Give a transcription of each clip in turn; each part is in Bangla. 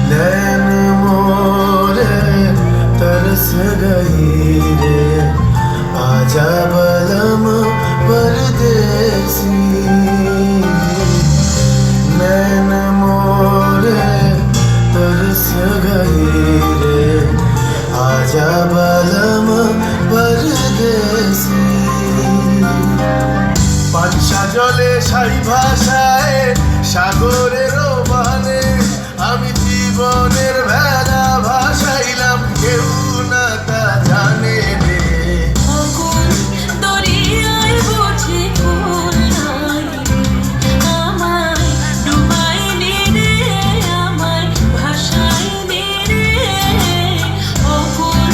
नैन मोरे तरस गई रे आजा बलम परदेसी नैन मोरे तरस गई रे आजा बलम परदेसी পানসা জলে সাই ভাষায় সাগরের মানে আমি জীবনের ভেলা ভাসাইলাম কেউ না তা জানে রে দরিয়ায় বুঝি ফুল নাই আমায় ডুবাইনি রে আমায় ভাসাইনি রে অকুল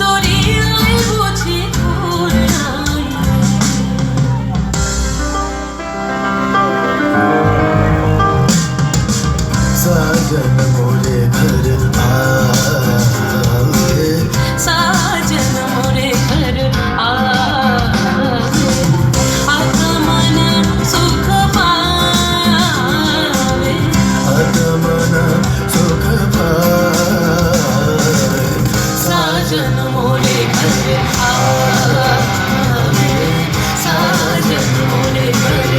দরিয়ায় বুঝি ফুল নাই साजन मोरे घर आवे साजन मोरे घर आवे आत्मन सुख पावे आत्मन सुख पावे साजन मोरे घर आवे साजन मोरे घर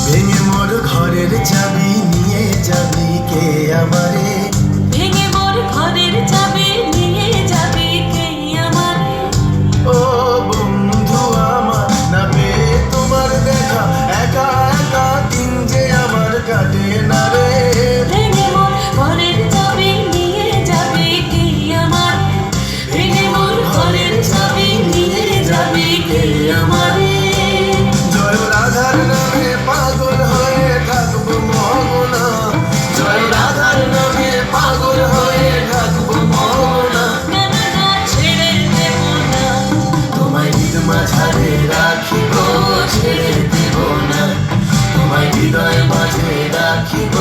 ভেঙে মোর ঘরের চাবি নিয়ে যাবি কে আমারে ভেঙে মোর ঘরের চাবি নিয়ে যাবি কে আমারে ও বন্ধু আমার না পেয়ে তোমার দেখা একা একা দিন যে আমার কাটে না রে ভেঙে মোর ঘরের চাবি নিয়ে যাবি কে আমারে ভেঙে মোর ঘরের চাবি নিয়ে যাবি কে আমারে জয় রাধার নামে পাগল হয়ে থাকবো মগনা জয় রাধার নামে পাগল হয়ে থাকবো মগনা না না ছেড়ে দেব না তোমায় হৃদ মাঝারে রাখিব ছেড়ে দেব না তোমায় হৃদয় মাঝে রাখিব